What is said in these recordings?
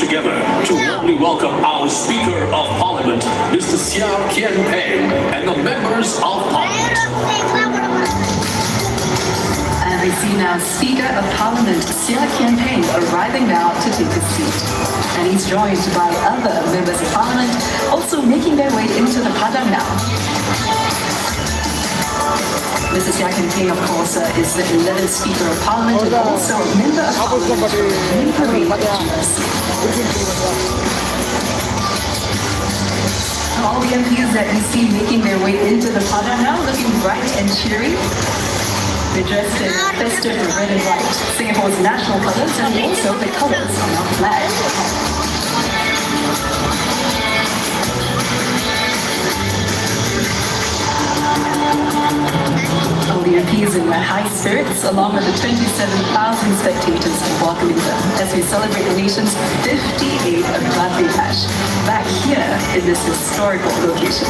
together to warmly welcome our Speaker of Parliament, Mr. ShiSan Minibreak, and the members of Parliament. And we see now Speaker of Parliament ShiSan Minibreak arriving now to take his seat. And he's joined by other members of Parliament also making their way into the Padang now. Mr. ShiSan Minibreak, of course, is the 11th Speaker of Parliament and also a member of Parliament from all the MPs that you see making their way into the Padang now looking bright and cheery. They're dressed in festive red and white, Singapore's national colours and also the colours on our flag. All the MPs in their high spirits, along with the 27,000 spectators welcoming them as we celebrate the nation's 58th birthday bash back here in this historical location.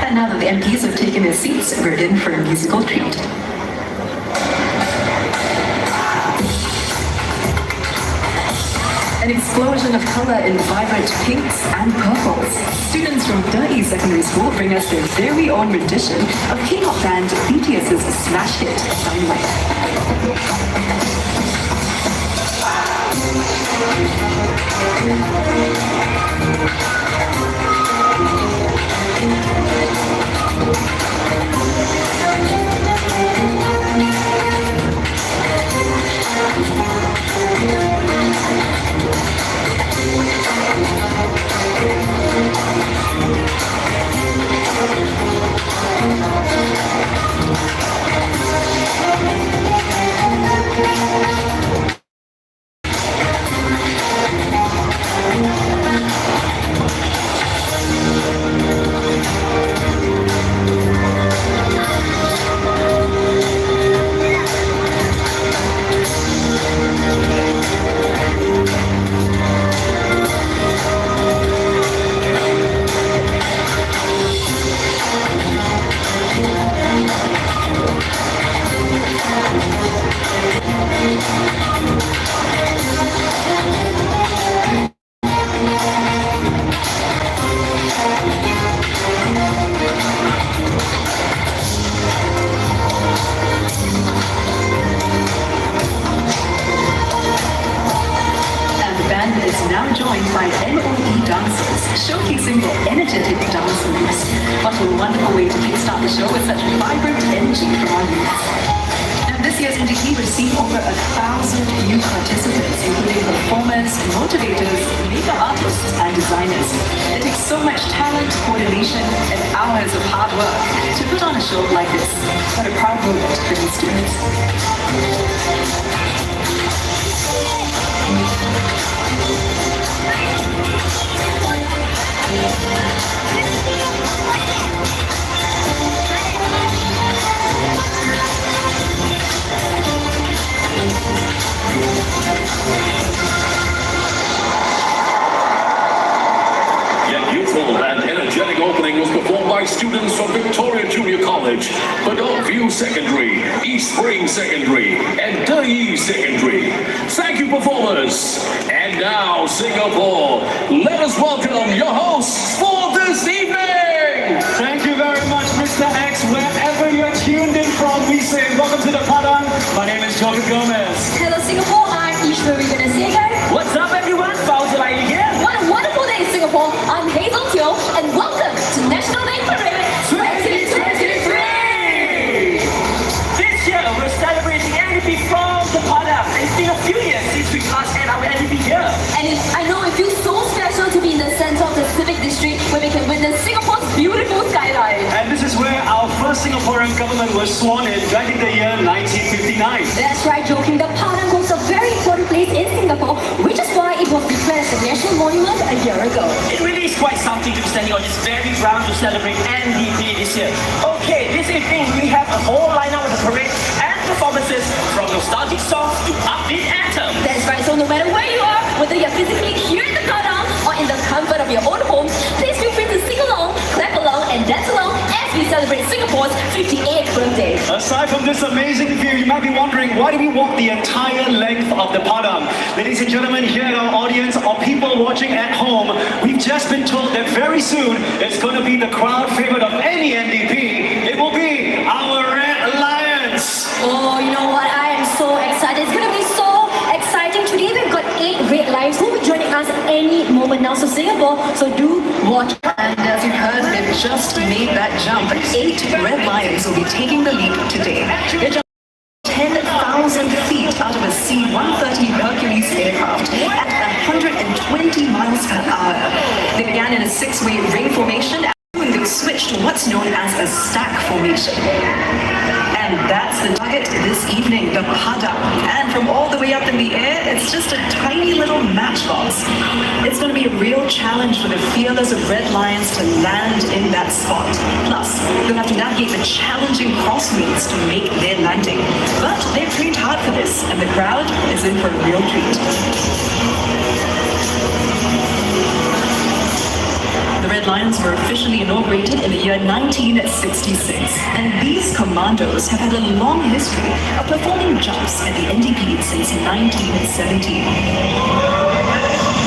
Now that the MPs have taken their seats, we're in for a musical treat. An explosion of color in vibrant pinks and purples. Students from Dai Secondary School bring us their very own rendition of K-pop band BTS's smash hit, now joined by NOE dancers, showcasing their energetic dance moves. What a wonderful way to kickstart the show with such vibrant energy from our youth. Now, this year's NDP received over 1,000 new participants, including performers, motivators, makeup artists, and designers. It takes so much talent, coordination, and hours of hard work to put on a show like this. What a proud moment for these students. Yet youthful and energetic opening was performed by students from Victoria Junior College, Bedok Secondary, East Spring Secondary, and Dai Secondary. Thank you, performers. And now, Singapore, let us welcome your hosts for this evening. Thank you very much, Mr. X. Wherever you're tuned in from, we say welcome to the Padang. My name is Jordan Gomez. Hello, Singapore. I'm Ishwari Gunasekar. What's up, everyone? Fauzulai here. What a wonderful day, Singapore. I'm Hazel Teo, and welcome to National Day Parade 2023. This year, we're celebrating NDP from the Padang. It's been a few years since we last had our NDP here. And I know it feels so special to be in the center of the civic district first Singaporean government was sworn in back in the year 1959. That's right, Joking. The Padang holds a very important place in Singapore, which is why it was declared a national monument a year ago. It really is quite something to be standing on this very ground to celebrate NDP this year. Okay, this evening we have a whole lineup of the parade and performances from nostalgic songs to upbeat anthems. That's right, so no matter where you are, whether you're physically here in the Padang or in the comfort of your own home, please feel free to sing along, clap along, and dance along as we celebrate Singapore's 58th birthday. Aside from this amazing view, you might be wondering, why do we walk the entire length of the Padang? Ladies and gentlemen, here at our audience or people watching at home, we've just been told that very soon it's going to be the crowd favorite of any NDP. It will be our Red Lions. Oh, you know what? I am so excited. It's going to be so exciting. Today we've got 8 Red Lions who will be joining us any moment now. So Singapore, so do watch. And as you heard, they've just made that jump. 8 Red Lions will be taking the leap today. They're jumping 10,000 feet out of a C-130 Hercules aircraft at 120 miles per hour. They began in a 6-way ring formation and they switched to what's known as a stack formation. And that's the target this evening, the Padang. And from all the way up in the air, it's just a tiny little matchbox. It's going to be a real challenge for the fearless Red Lions to land in that spot. Plus, they'll have to navigate the challenging crossways to make their landing. But they've trained hard for this, and the crowd is in for a real treat. The Red Lions were officially inaugurated in the year 1966, and these commandos have had a long history of performing jumps at the NDP since 1917.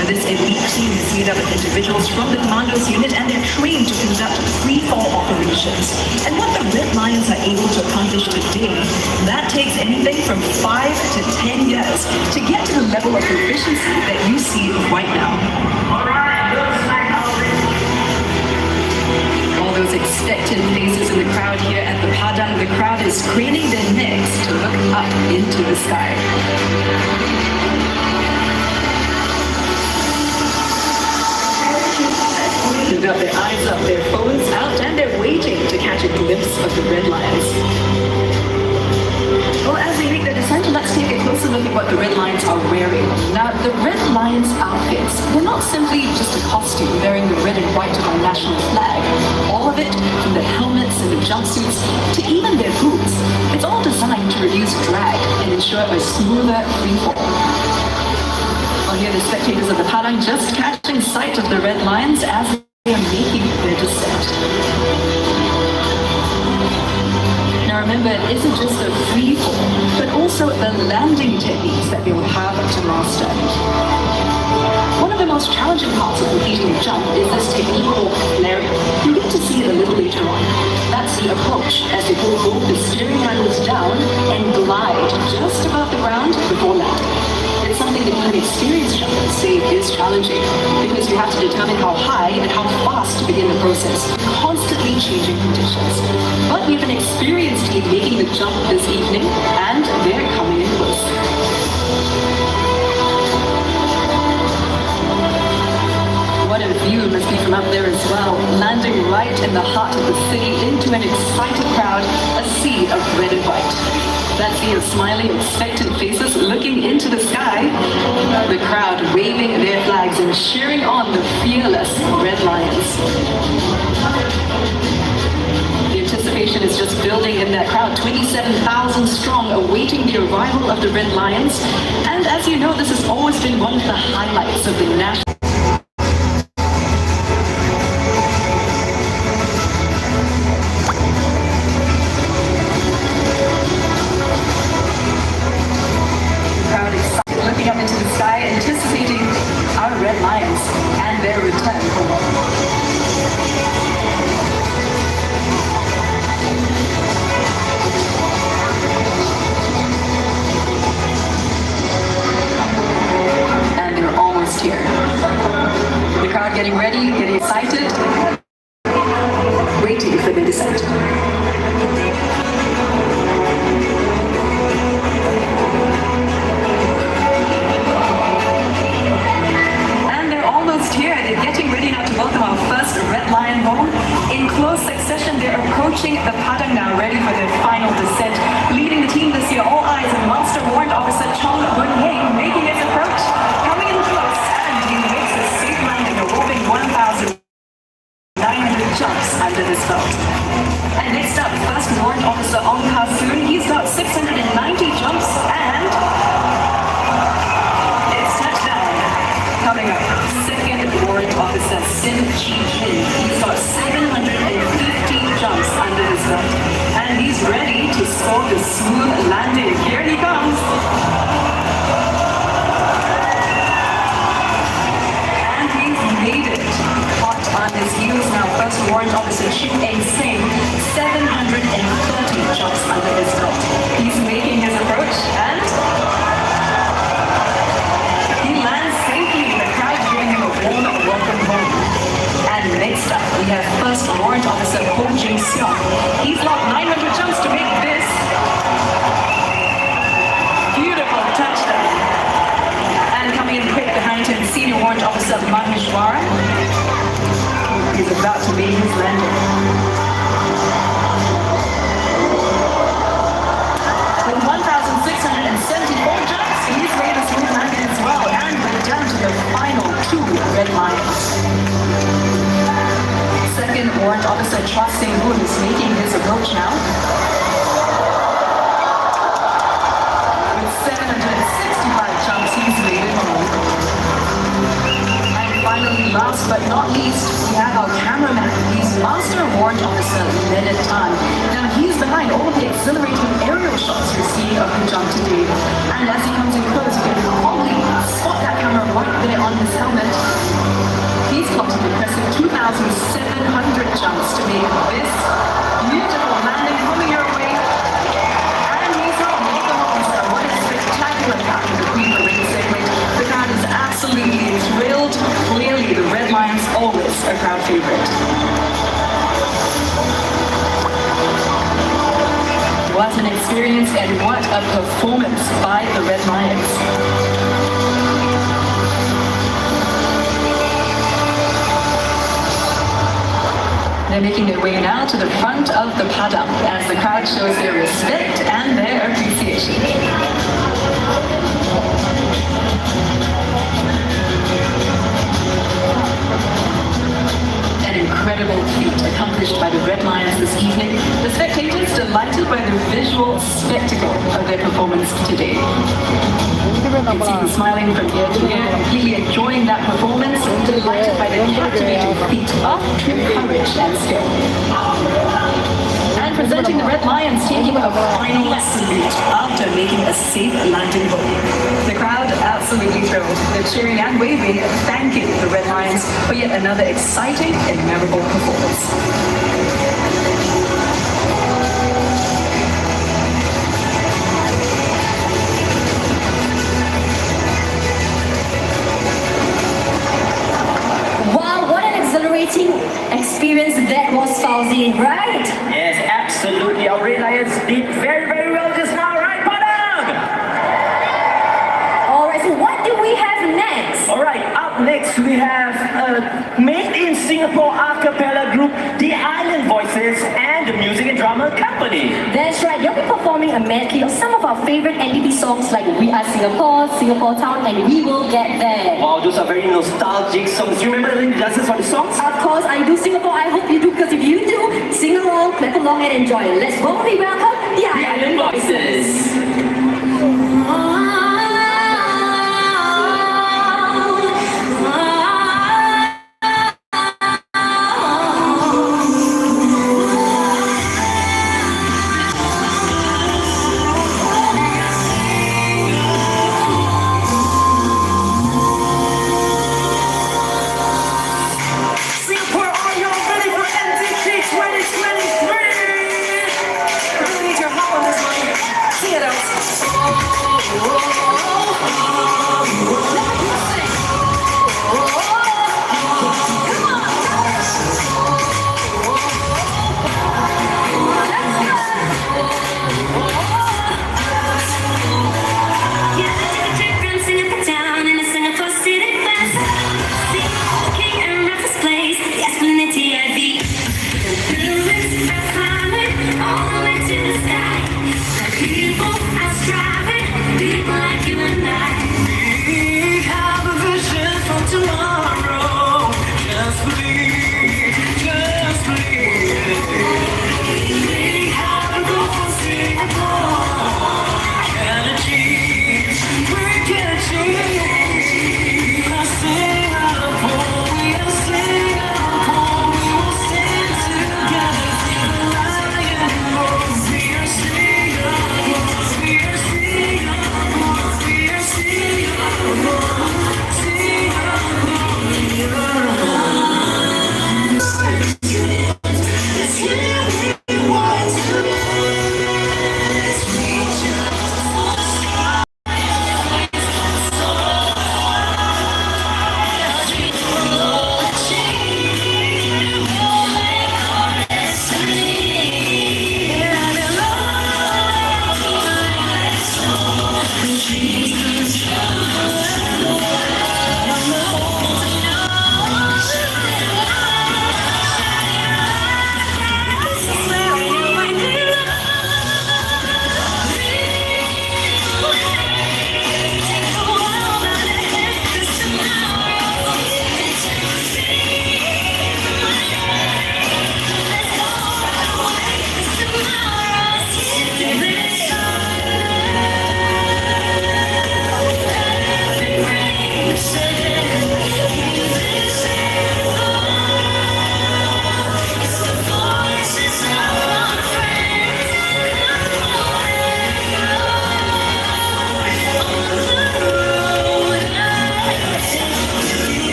Now, this elite team is made up of individuals from the commandos unit, and they're trained to conduct free-fall operations. And what the Red Lions are able to accomplish today, that takes anything from 5 to 10 years to get to the level of proficiency that you see right now. Those expectant faces in the crowd here at the Padang. The crowd is craning their necks to look up into the sky. They've got their eyes up, their phones out, and they're waiting to catch a glimpse of the Red Lions. Well, as they make their descent, let's take a closer look at what the Red Lions are wearing. Now, the Red Lions outfits, they're not simply just a costume wearing the red and white of our national flag. All of it, from the helmets and the jumpsuits to even their boots, it's all designed to reduce drag and ensure a smoother freefall. Well, here the spectators of the Padang just catching sight of the Red Lions as they are making their descent. Now remember, it isn't just a free fall, but also the landing techniques that they will have to master. One of the most challenging parts of completing a jump is this technique called flaring. You'll get to see it a little later on. That's the approach as they pull both the steering handles down and glide just above the ground before landing. It's something that even experienced jumpers say is challenging because you have to determine how high and how fast to begin the process, constantly changing conditions. But we have an experienced team making the jump this evening, and they're coming in close. What a view it must be from up there as well, landing right in the heart of the city into an excited crowd, a sea of red and white. That sea of smiling, expectant faces looking into the sky, the crowd waving their flags and cheering on the fearless Red Lions. The anticipation is just building in that crowd, 27,000 strong, awaiting the arrival of the Red Lions. And as you know, this has always been one of the highlights of the national up into the sky, anticipating our Red Lions and their return home. And they're almost here. The crowd getting ready, getting excited, waiting for the descent. Here, they're getting ready now to welcome our first Red Lion home. In close succession, they're approaching the Padang now. Second warrant officer Sim Chi Jin. He's got 750 jumps under his belt. And he's ready to score the smooth landing. Here he comes. And he's made it. Hot on his heels now. First warrant officer Shin A Singh, 730 jumps under his belt. He's making his approach and he lands safely. The crowd giving him a warm welcome home. And next up, we have First Warrant Officer Ho Jin Seong. He's logged 900 jumps to make this beautiful touchdown. And coming in quick behind him, Senior Warrant Officer Maheshwaran. He's about to make his landing. With 1,674 jumps, he's made a smooth landing as well. And we're down to the final two red lines. Second warrant officer Chua Sing Hoon is making his approach now. With 765 jumps, he's made it home. And finally, last but not least, we have our cameraman. He's Master Warrant Officer Leonard Tan. Now he's behind all of the exhilarating aerial shots we're seeing of him jump today. And as he comes in close, you can probably spot that camera right there on his helmet. He's clocked an impressive 2,700 jumps to make this beautiful landing coming your way. And he's not making home, so what a spectacular catch in the pre-parade segment. The crowd is absolutely thrilled. Clearly, the Red Lions always a crowd favorite. What an experience and what a performance by the Red Lions. They're making their way now to the front of the paddock as the crowd shows their respect and their appreciation. An incredible feat accomplished by the Red Lions this evening. The spectators delighted by the visual spectacle of their performance today. You can see them smiling from ear to ear, completely enjoying that performance, delighted by the captivating feat of true courage and skill. And presenting the Red Lions taking a final salute after making a safe landing home. The crowd absolutely thrilled. They're cheering and waving, thanking the Red Lions for yet another exciting and memorable performance. Experience that was, Fauzi, right? Yes, absolutely. Our Red Lions did very, very well just now, right, Padang? Alright, so what do we have next? Alright, up next we have a made in Singapore a cappella group, The Island Voices, and the Music and Drama Company. That's right, they'll be performing a medley of some of our favorite NDP songs like We Are Singapore, Singapore Town, and We Will Get There. Wow, those are very nostalgic songs. Do you remember the dances for the songs? Of course, I do, Singapore. I hope you do, because if you do, sing along, clap along, and enjoy. Let's warmly welcome The Island Voices. See you,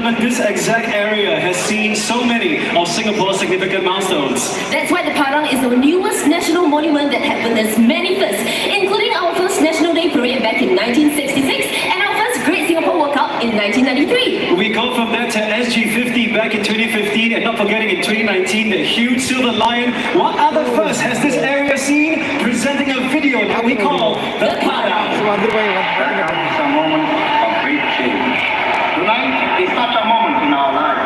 gentlemen, this exact area has seen so many of Singapore's significant milestones. That's why the Padang is the newest national monument that had witnessed many firsts, including our first National Day Parade back in 1966 and our first Great Singapore World Cup in 1993. We go from that to SG50 back in 2015 and not forgetting in 2019 the huge silver lion. What other first has this area seen? Presenting a video that we call the Padang. That is a moment of great change. Tonight is such a moment in our lives.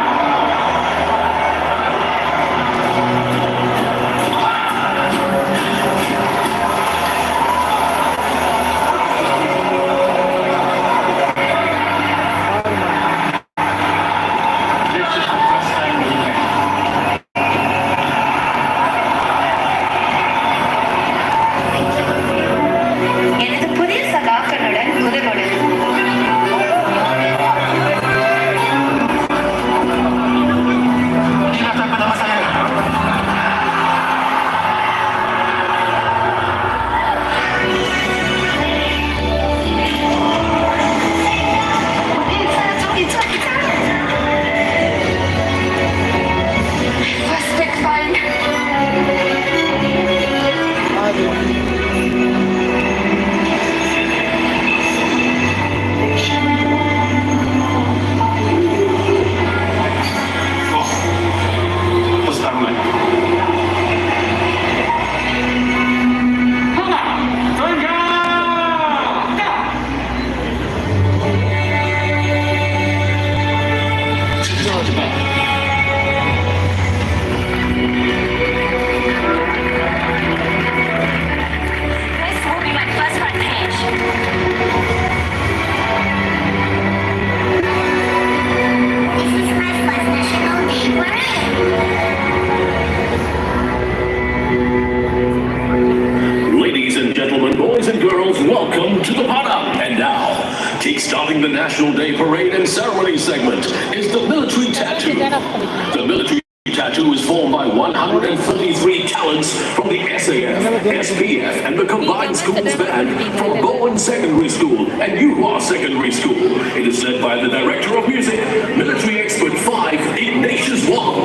This is the first time we met. எனது புதிய சகாக்களுடன் உதவுடன் Sila sa pertama saya. First big fun. Terus taruh lagi. This will be my first front page. This is my first National Day Parade. Ladies and gentlemen, boys and girls, welcome to the Padang. And now, kickstarting the National Day Parade and Ceremony segment is the military tattoo. The military tattoo is formed by 143 talents from the SAF, SPF, and the Combined Schools Band from Bowen Secondary School and Yuhua Secondary School. It is led by the Director of Music, Military Expert 5, Ignatius Wong.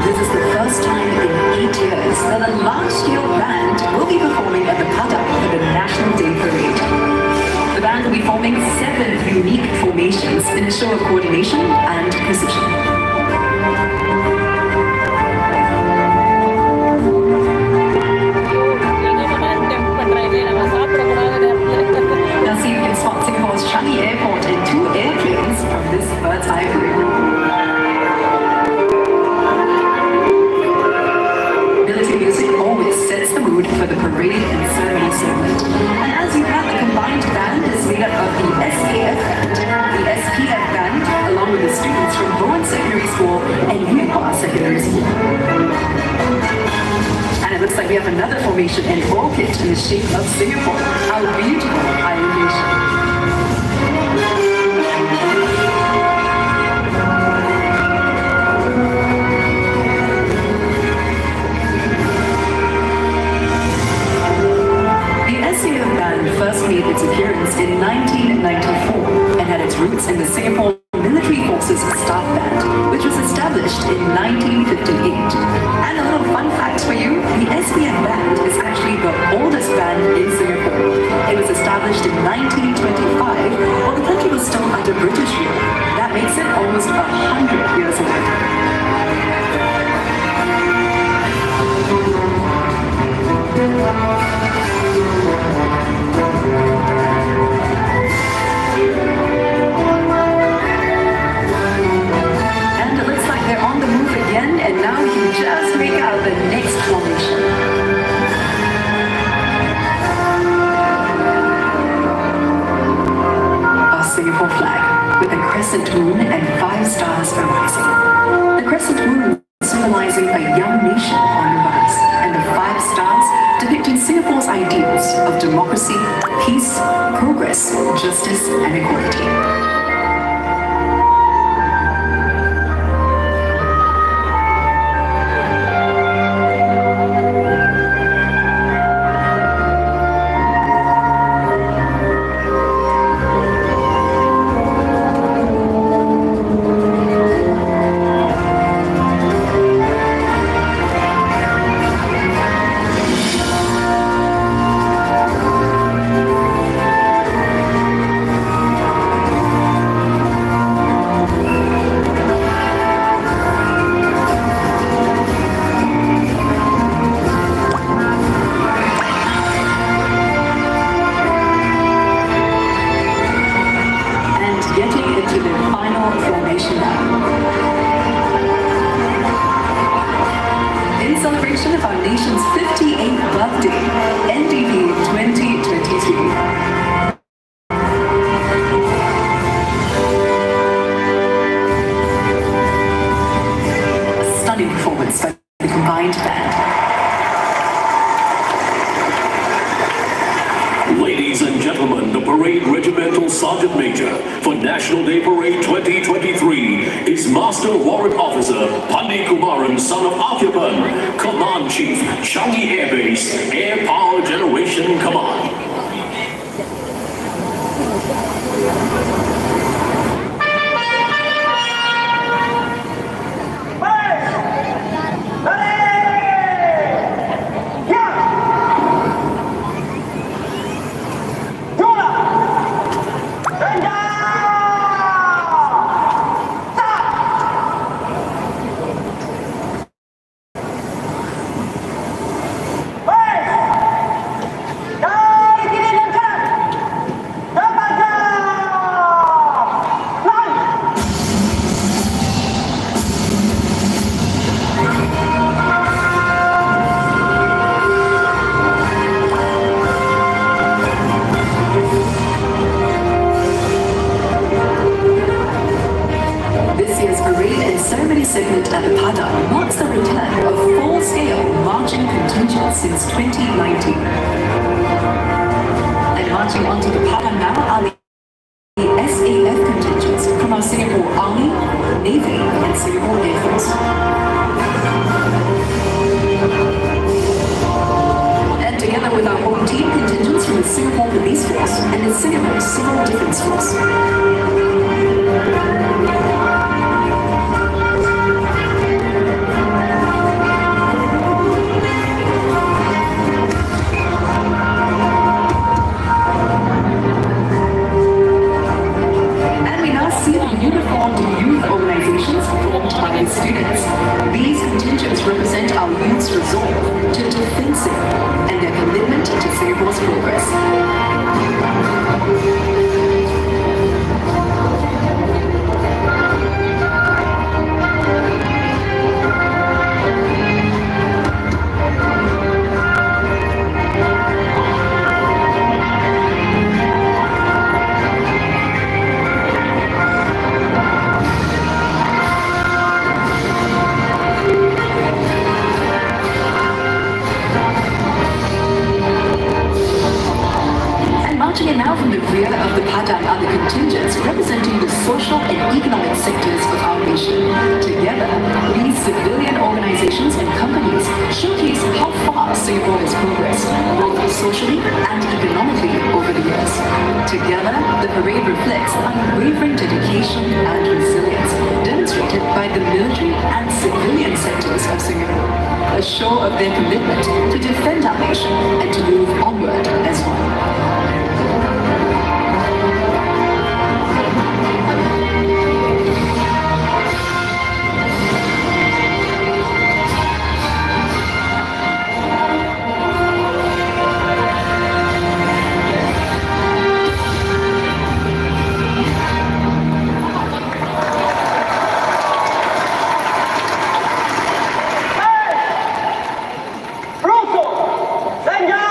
This is the first time in 8 years that a large-scale band will be performing at the Padang for the National Day Parade. The band will be forming 7 unique formations in a show of coordination and precision. Now see, you can spot Singapore's Changi Airport in 2 airplanes from this bird's eye view. Military music always sets the mood for the parade and ceremony segment. And as you have, the combined band is made up of the SAF band, the SPF band, along with the students from Bowen Secondary School and Yuhua Secondary School. And it looks like we have another formation in orchid in the shape of Singapore, our beautiful island nation. The SAF band first made its appearance in 1994 and had its roots in the Singapore Military Forces Staff Band, which was established in 1958. And a little fun fact for you, the SPF band is actually the oldest band in Singapore. It was established in 1925 while the country was still under British rule. That makes it almost 100 years old. And it looks like they're on the move again, and now you can just make out the next formation. A Singapore flag with a crescent moon and 5 stars arising. The crescent moon symbolizing a young nation on the rise, and the 5 stars depicting Singapore's ideals of democracy, peace, progress, justice, and equality. In celebration of our nation's 58th birthday, NDP 2022. A stunning performance by the combined band. Ladies and gentlemen, the parade regimental sergeant major for National Day Parade 2023 is Master Warrant Officer Pandey Kumaran, son of Occupant, Command Chief, Changi Air Base, Air Power Generation Command. Segment at the Padang marks the return of full-scale marching contingents since 2019. And marching onto the Padang now are the SAF contingents from our Singapore Army, Navy, and Singapore Air Force. And together with our home team contingents from the Singapore Police Force and the Singapore Civil Defence Force. Uniformed youth organizations formed by the students. These contingents represent our youth's resolve to defend Singapore and their commitment to Singapore's progress. And now from the rear of the Padang are the contingents representing the social and economic sectors of our nation. Together, these civilian organizations and companies showcase how far Singapore has progressed, both socially and economically over the years. Together, the parade reflects unwavering dedication and resilience demonstrated by the military and civilian sectors of Singapore, a show of their commitment to defend our nation and to move onward as one. Russo, Senja!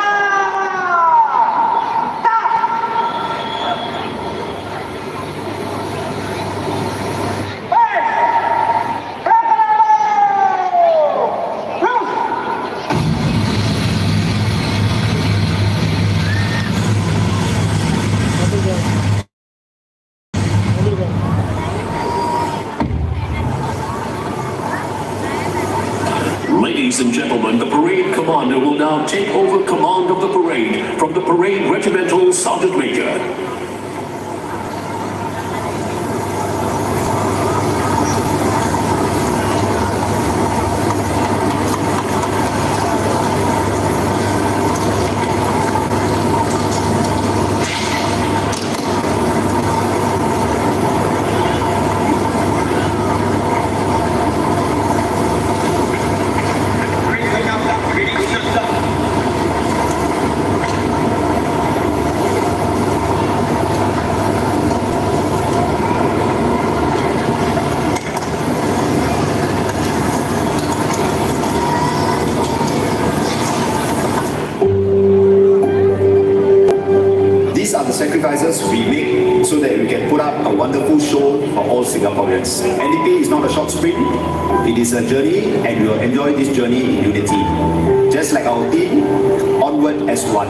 Ladies and gentlemen, the parade commander will now take over command of the parade from the parade regimental sergeant major. Sacrifices we make so that we can put up a wonderful show for all Singaporeans. NDP is not a short sprint, it is a journey, and we will enjoy this journey in unity. Just like our team, onward as one.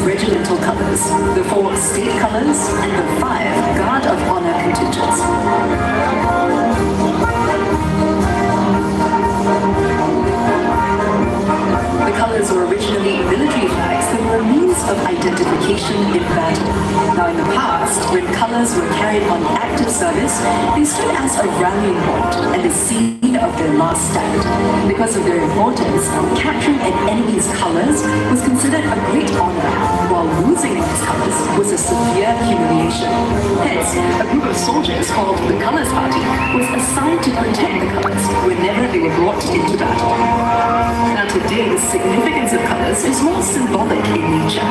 Regimental colours, the 4 state colours, and the 5 Guard of Honour contingents. The colours were originally military flags that were a means of identification in battle. Now in the past, when colours were carried on active service, they stood as a rallying point and the scene of their last stand. Because of their importance, capturing an enemy's colours was considered a great honour, while losing these colours was a severe humiliation. Hence, a group of soldiers called the Colours Party was assigned to protect the colours whenever they were brought into battle. Now today, the significance of colours is more symbolic in nature.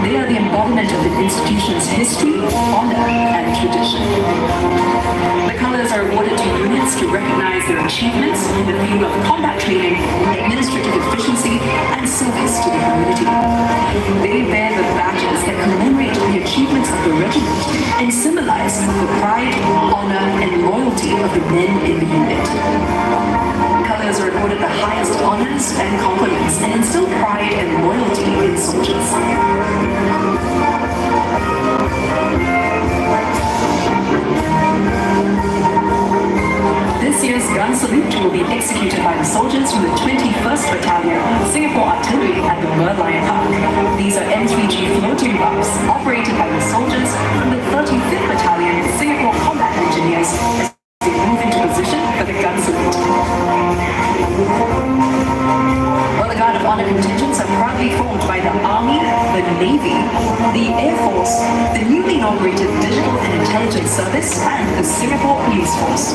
They are the embodiment of an institution's history, honour and tradition. The colours are awarded to units to recognise their achievements in the field of combat training, administrative efficiency and service to the community. They bear the badges that commemorate the achievements of the regiment and symbolise the pride, honour and loyalty of the men in the unit. Colours are awarded the highest honours and compliments and instill pride and loyalty in soldiers. This year's gun salute will be executed by the soldiers from the 21st Battalion, Singapore Artillery at the Merlion Park. These are M3G floating buffs operated by the soldiers from the 35th Battalion, Singapore Combat Engineers as they move into position for the gun salute. Well, the Guard of Honour contingents are proudly formed by the Army, the Navy, the Air Force, the newly inaugurated Digital and Intelligence Service, and the Singapore Police Force.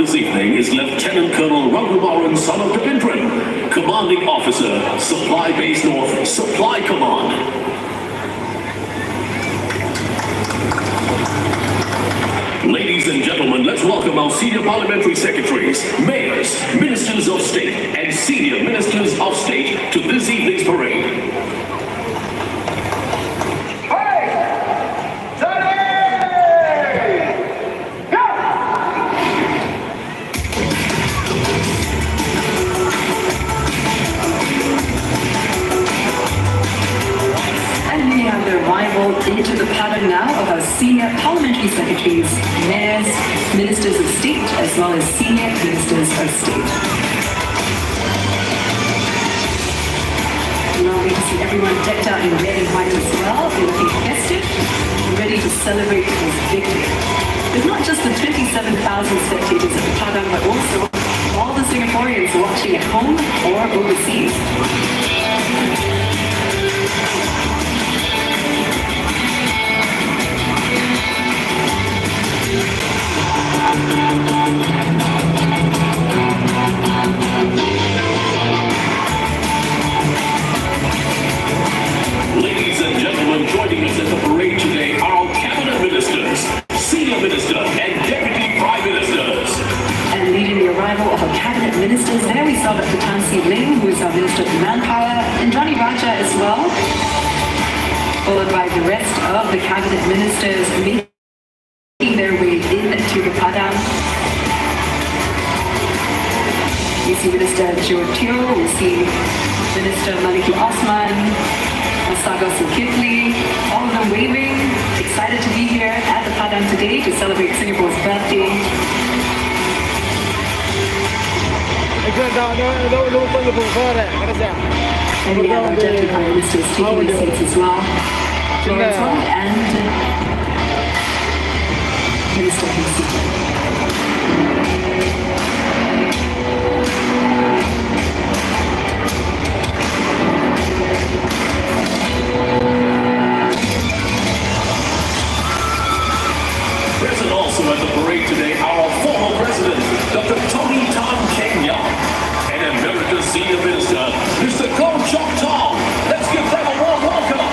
this evening is Lieutenant Colonel Raghumaran, son of Devendran, Commanding Officer, Supply Base North, Supply Command. Ladies and gentlemen, let's welcome our senior parliamentary secretaries, mayors, ministers of state, and senior ministers of state to this evening's parade. Into the pattern now of our senior parliamentary secretaries, mayors, ministers of state, as well as senior ministers of state. Lovely to see everyone decked out in red and white as well. They're looking festive, ready to celebrate this victory. There's not just the 27,000 spectators at the padang, but also all the Singaporeans watching at home or overseas. Ladies and gentlemen, joining us at the parade today are our cabinet ministers, senior minister, and deputy prime ministers. And leading the arrival of our cabinet ministers, there we saw Dr. Tan Si Ling, who is our Minister of Manpower, and Johnny Raja as well, followed by the rest of the cabinet ministers making their way into the padang. We see Minister Jo Teo, we see Minister Maliki Osman, Saga Zulkifli, all of them waving, excited to be here at the padang today to celebrate Singapore's birthday. And we have our Deputy Prime Ministers taking their seats as well. Lawrence Wong and Minister Heng. Present also at the parade today are our former president, Dr. Tony Tan Keng Yong, and America's senior minister, Mr. Goh Chok Tong. Let's give them a warm welcome.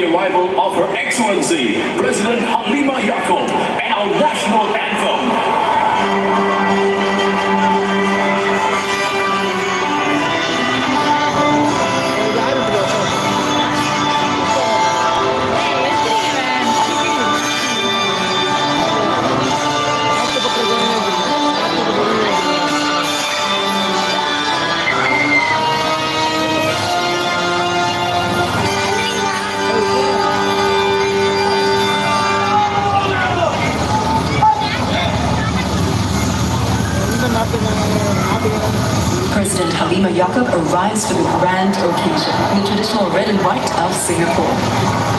the arrival of Her Excellency President Halima Yacob and our national anthem. President Halima Yacob arrives for the grand occasion in the traditional red and white of Singapore.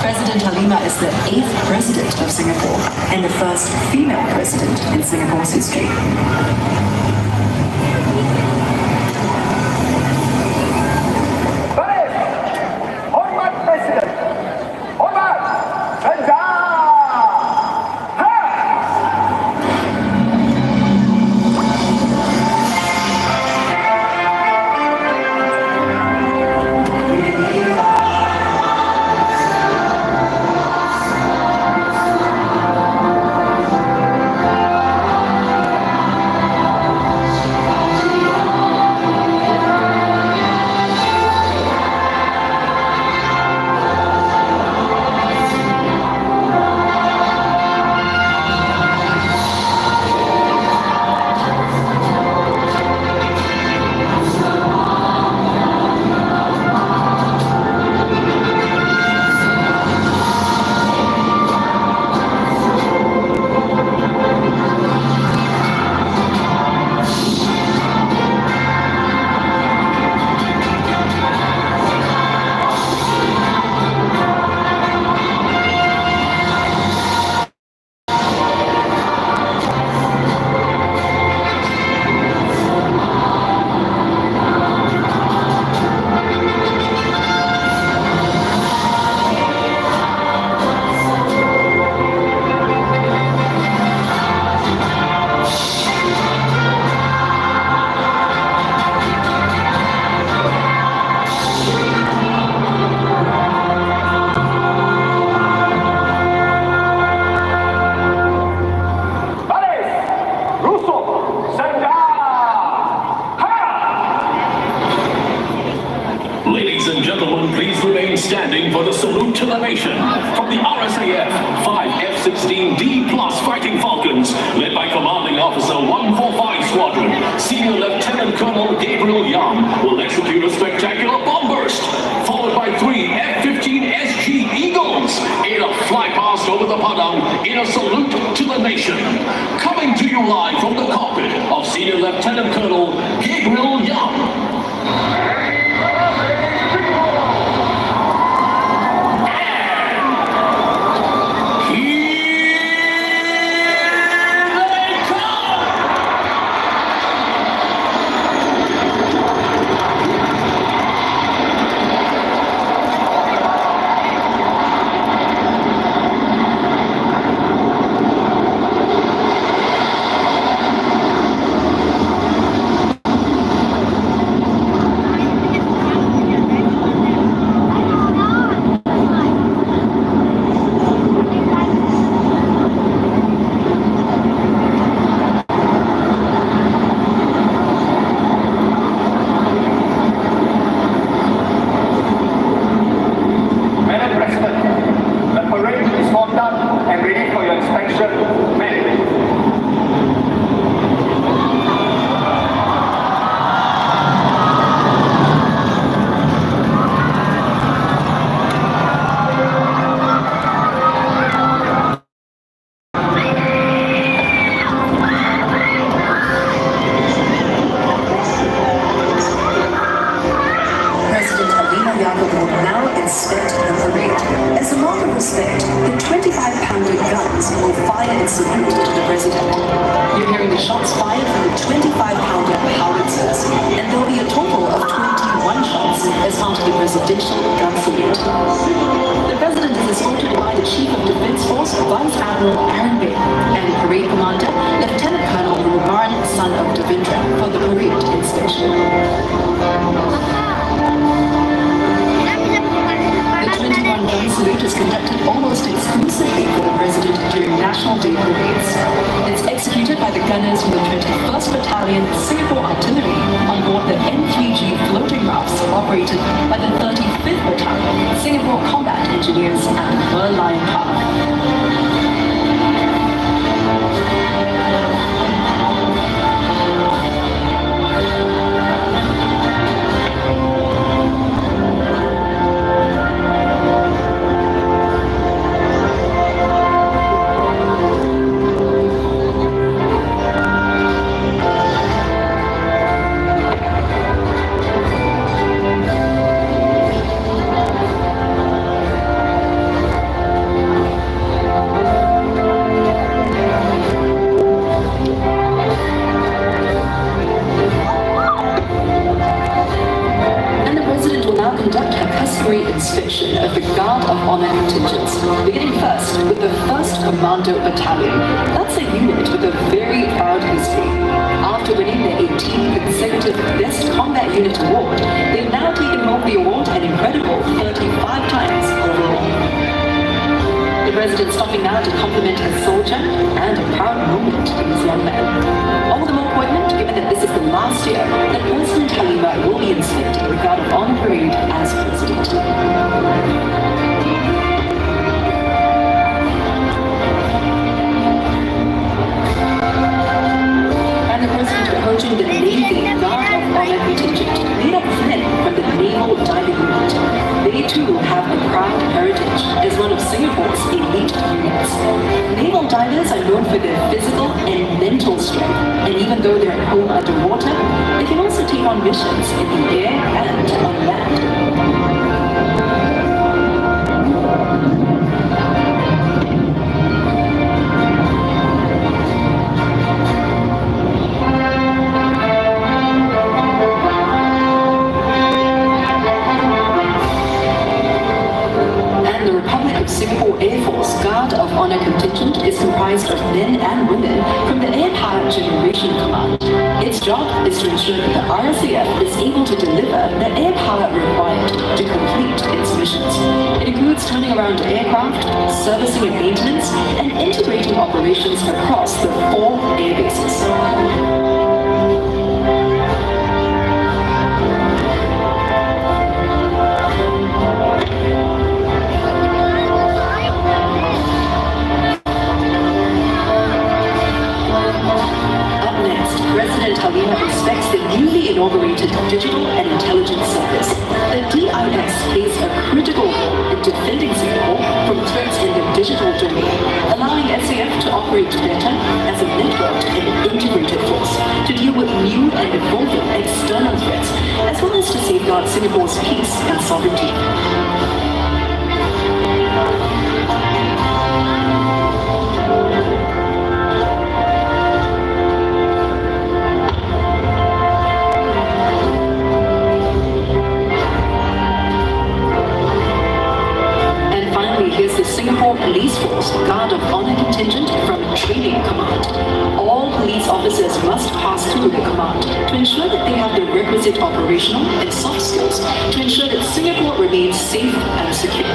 President Halima is the 8th president of Singapore and the first female president in Singapore's history. Hormat Presiden. Hormat. Senja. Ladies and gentlemen, please remain standing for the salute to the nation. From the RSAF, 5 F-16D Plus Fighting Falcons, led by Commanding Officer 145 Squadron, Senior Lieutenant Colonel Gabriel Young will execute a spectacular bomb burst, followed by 3 F-15SG Eagles in a fly past over the Padang in a salute to the nation. Coming to you live from the cockpit of Senior Lieutenant Colonel Gabriel Young. Salute is learners from the 21st Battalion Singapore Artillery on board the N3G floating rafts operated by the 35th Battalion Singapore Combat Engineers at Merlion Park. Inspection of the Guard of Honor contingents, beginning first with the 1st Commando Battalion. That's a unit with a very proud history. After winning the 18th consecutive Best Combat Unit Award, they've now taken home the award an incredible 35 times overall. The President stopping now to compliment his soldier and a proud moment for his young man. All the more poignant given that this is the last year that President Halima will be inspecting the Guard of Honor Parade as President. And the President approaching the Navy Guard of Honor contingent made up of men from the Naval Diving Unit. They too have a proud heritage as one of Singapore's elite units. Naval divers are known for their physical and mental strength, and even though they're at home underwater, they can also take on missions in the air and on land. Singapore Air Force Guard of Honor contingent is comprised of men and women from the Air Power Generation Command. Its job is to ensure that the RSAF is able to deliver the air power required to complete its missions. It includes turning around aircraft, servicing and maintenance, and integrating operations across the 4 air bases. President Halima inspects the newly inaugurated Digital and Intelligence Service. The DIS plays a critical role in defending Singapore from threats in the digital domain, allowing SAF to operate better as a networked and integrated force to deal with new and evolving external threats, as well as to safeguard Singapore's peace and sovereignty. Singapore Police Force Guard of Honor contingent from Training Command. All police officers must pass through the command to ensure that they have the requisite operational and soft skills to ensure that Singapore remains safe and secure.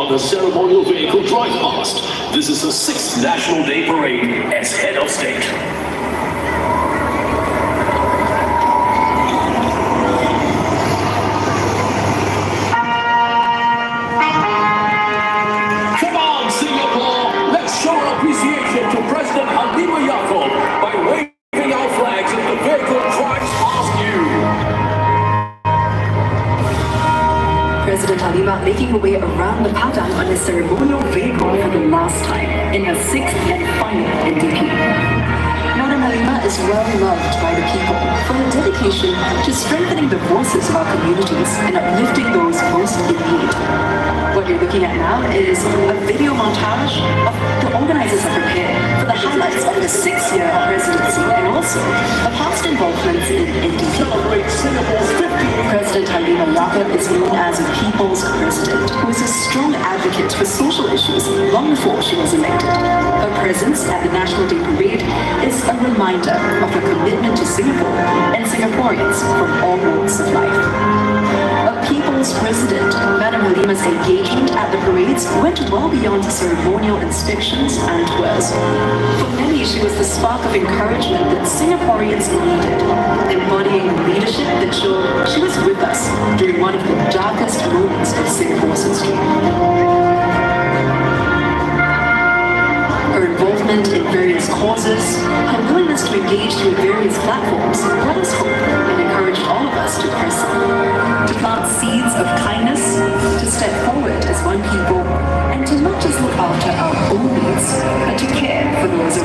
The ceremonial vehicle drive past. This is the 6th National Day Parade as head of state. Come on, Singapore! Let's show our appreciation to President Halima Yaakob by waving our flags as the vehicle drives past you. President Halima making her way around the Padang on a ceremonial vehicle for the last time in her 6th and final NDP. Madam Halima is well loved by the people for her dedication to strengthening the voices of our communities and uplifting those most in need. What you're looking at now is a video montage of the organizers have prepared for the highlights of the 6th year of presidency and also the past involvements in NDP. President Halima Yacob is known as a people's president who is a strong advocate for social issues long before she was elected. Her presence at the National Day Parade is a reminder of her commitment to Singapore and Singaporeans from all walks of life. A people's president, Madam Halima's engagement at the parades went well beyond ceremonial inspections and tours. For many, she was the spark of encouragement that Singaporeans needed, embodying leadership that showed she was with us during one of the darkest moments of Singapore's history. Her involvement in various causes, her willingness to engage through various platforms brought us hope and encouraged all of us to press on, to plant seeds of kindness, to step forward as one people, and to not just look after our own needs, but to care for those